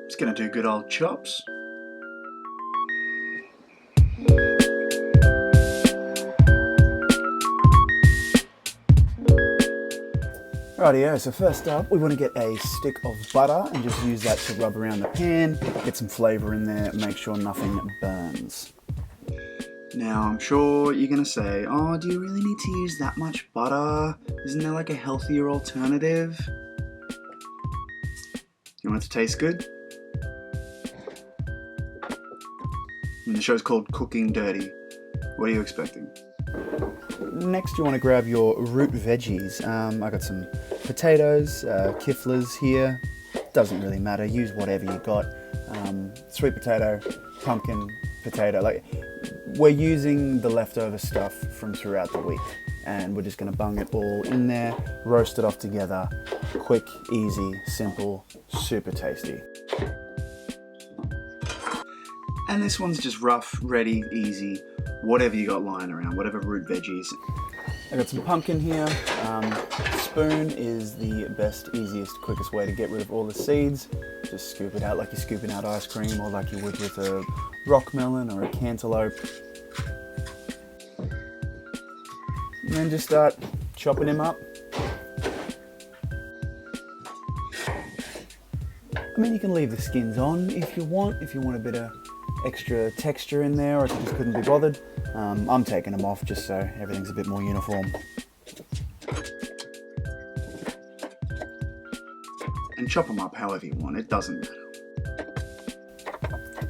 It's gonna do good old chops. Rightio, so first up we want to get a stick of butter and just use that to rub around the pan, get some flavour in there, make sure nothing burns. Now I'm sure you're going to say, oh, do you really need to use that much butter? Isn't there like a healthier alternative? You want it to taste good? And the show's called Cooking Dirty. What are you expecting? Next you want to grab your root veggies. I got some potatoes, kiflers here. Doesn't really matter, use whatever you got. Sweet potato, pumpkin, potato. Like, we're using the leftover stuff from throughout the week and we're just going to bung it all in there, roast it off together. Quick, easy, simple, super tasty. And this one's just rough, ready, easy, whatever you got lying around, whatever root veggies. I got some pumpkin here. Spoon is the best, easiest, quickest way to get rid of all the seeds. Just scoop it out like you're scooping out ice cream or like you would with a rock melon or a cantaloupe. And then just start chopping them up. I mean, you can leave the skins on if you want a bit of extra texture in there, or if you just couldn't be bothered. I'm taking them off just so everything's a bit more uniform. And chop them up however you want, it doesn't matter.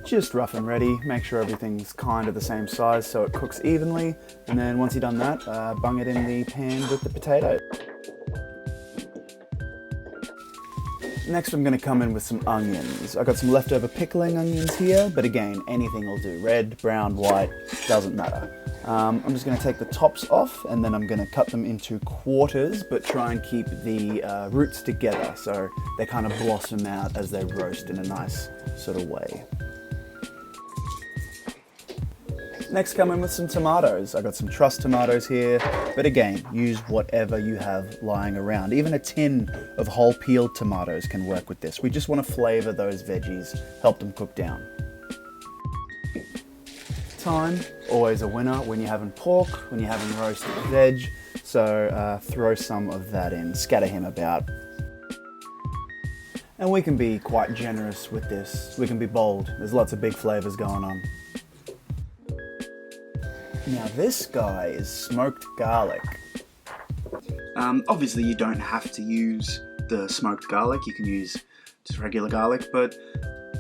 Just rough and ready, make sure everything's kind of the same size so it cooks evenly, and then once you've done that, bung it in the pan with the potato. Next I'm going to come in with some onions. I got some leftover pickling onions here, but again, anything will do. Red, brown, white, doesn't matter. I'm just going to take the tops off and then I'm going to cut them into quarters, but try and keep the roots together so they kind of blossom out as they roast in a nice sort of way. Next, come in with some tomatoes. I got some truss tomatoes here, but again, use whatever you have lying around. Even a tin of whole peeled tomatoes can work with this. We just want to flavour those veggies, help them cook down. Thyme, always a winner when you're having pork, when you're having roasted veg, so throw some of that in, scatter him about. And we can be quite generous with this. We can be bold. There's lots of big flavours going on. Now this guy is smoked garlic. Obviously you don't have to use the smoked garlic, you can use just regular garlic, but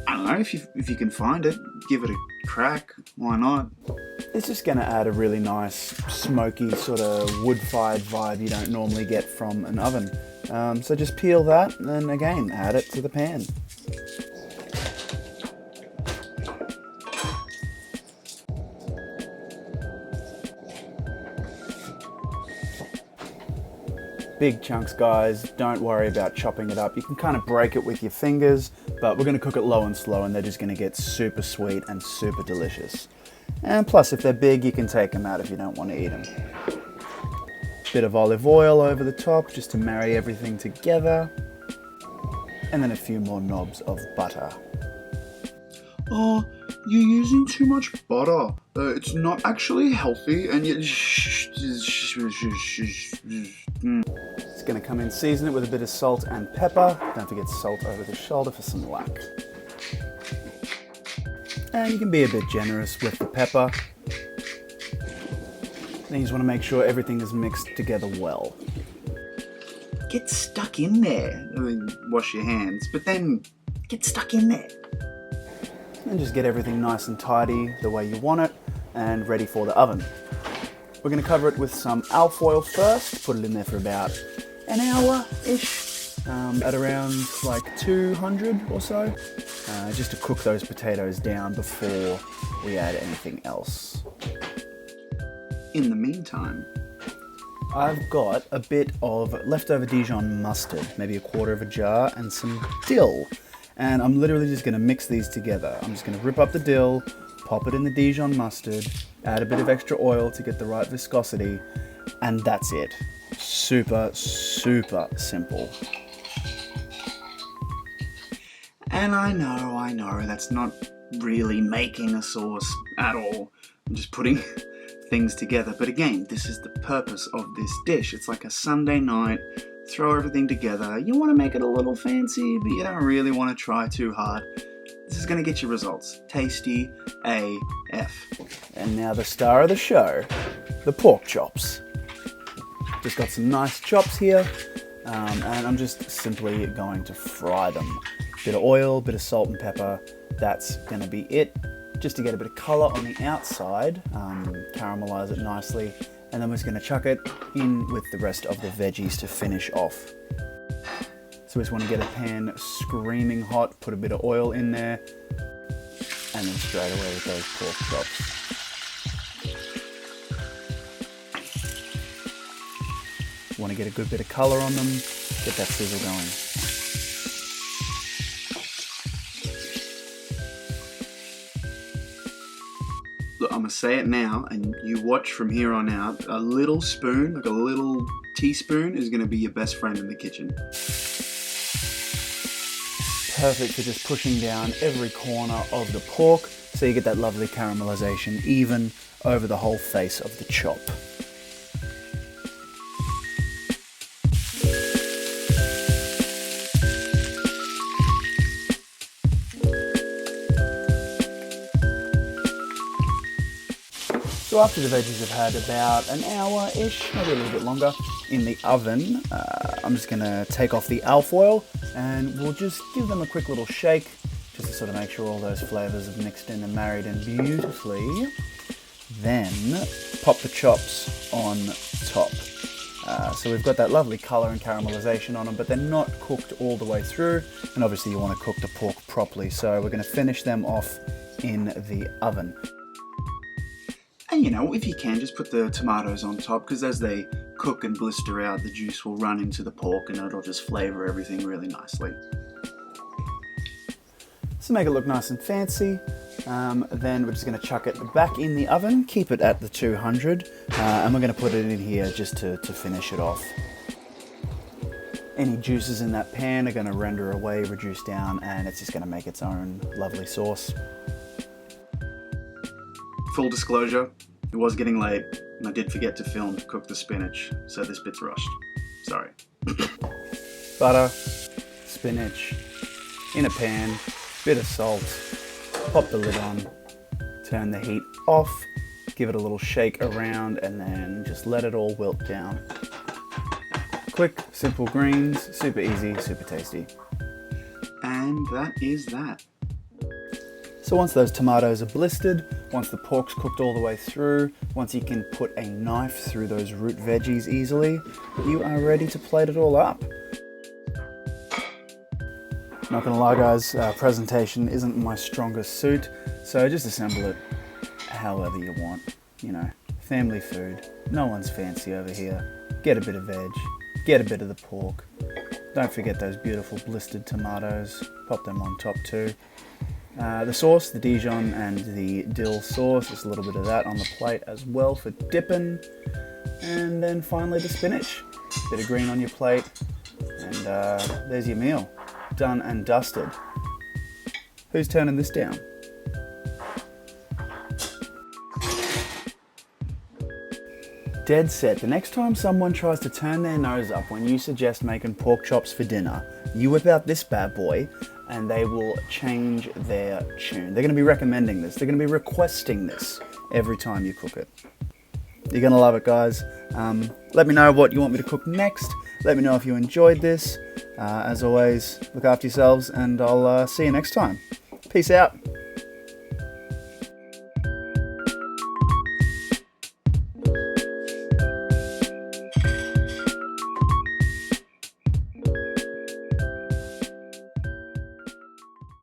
I don't know, if you can find it, give it a crack, why not? It's just going to add a really nice smoky sort of wood-fired vibe you don't normally get from an oven. So just peel that and then again add it to the pan. Big chunks, guys, don't worry about chopping it up. You can kind of break it with your fingers, but we're going to cook it low and slow and they're just going to get super sweet and super delicious. And plus, if they're big, you can take them out if you don't want to eat them. Bit of olive oil over the top just to marry everything together. And then a few more knobs of butter. Oh, you're using too much butter. It's not actually healthy and you... It's going to come in, season it with a bit of salt and pepper. Don't forget salt over the shoulder for some luck. And you can be a bit generous with the pepper. Then you just want to make sure everything is mixed together well. Get stuck in there. I mean, wash your hands, but then get stuck in there. And just get everything nice and tidy the way you want it and ready for the oven. We're going to cover it with some alfoil first, put it in there for about an hour-ish, at around like 200 or so, just to cook those potatoes down before we add anything else. In the meantime, I've got a bit of leftover Dijon mustard, maybe a quarter of a jar, and some dill. And I'm literally just going to mix these together. I'm just going to rip up the dill, pop it in the Dijon mustard, add a bit of extra oil to get the right viscosity, and that's it. Super, super simple. And I know, that's not really making a sauce at all. I'm just putting things together. But again, this is the purpose of this dish. It's like a Sunday night, throw everything together. You want to make it a little fancy, but you don't really want to try too hard. This is going to get you results. Tasty AF. And now the star of the show, the pork chops. Just got some nice chops here, and I'm just simply going to fry them. Bit of oil, bit of salt and pepper, that's going to be it. Just to get a bit of colour on the outside, caramelise it nicely, and then we're just going to chuck it in with the rest of the veggies to finish off. So we just want to get a pan screaming hot, put a bit of oil in there, and then straight away with those pork chops. Want to get a good bit of colour on them, get that sizzle going. Look, I'm going to say it now, and you watch from here on out. A little spoon, like a little teaspoon, is going to be your best friend in the kitchen. Perfect for just pushing down every corner of the pork, so you get that lovely caramelization even over the whole face of the chop. So after the veggies have had about an hour-ish, maybe a little bit longer, in the oven, I'm just going to take off the alfoil and we'll just give them a quick little shake just to sort of make sure all those flavours have mixed in and married in beautifully. Then pop the chops on top. So we've got that lovely colour and caramelisation on them, but they're not cooked all the way through, and obviously you want to cook the pork properly, so we're going to finish them off in the oven. And you know, if you can, just put the tomatoes on top, because as they cook and blister out, the juice will run into the pork and it'll just flavour everything really nicely. So make it look nice and fancy, then we're just going to chuck it back in the oven, keep it at the 200, and we're going to put it in here just to finish it off. Any juices in that pan are going to render away, reduce down, and it's just going to make its own lovely sauce. Full disclosure, it was getting late, and I did forget to film to cook the spinach, so this bit's rushed. Sorry. Butter, spinach, in a pan, bit of salt, pop the lid on, turn the heat off, give it a little shake around, and then just let it all wilt down. Quick, simple greens, super easy, super tasty. And that is that. So once those tomatoes are blistered, once the pork's cooked all the way through, once you can put a knife through those root veggies easily, you are ready to plate it all up. Not gonna lie guys, presentation isn't my strongest suit, so just assemble it however you want. You know, family food, no one's fancy over here. Get a bit of veg, get a bit of the pork. Don't forget those beautiful blistered tomatoes, pop them on top too. The sauce, the Dijon and the dill sauce, just a little bit of that on the plate as well for dipping. And then finally the spinach. Bit of green on your plate, and there's your meal. Done and dusted. Who's turning this down? Dead set. The next time someone tries to turn their nose up when you suggest making pork chops for dinner, you whip out this bad boy and they will change their tune. They're going to be recommending this. They're going to be requesting this every time you cook it. You're going to love it, guys. Let me know what you want me to cook next. Let me know if you enjoyed this. As always, look after yourselves, and I'll see you next time. Peace out.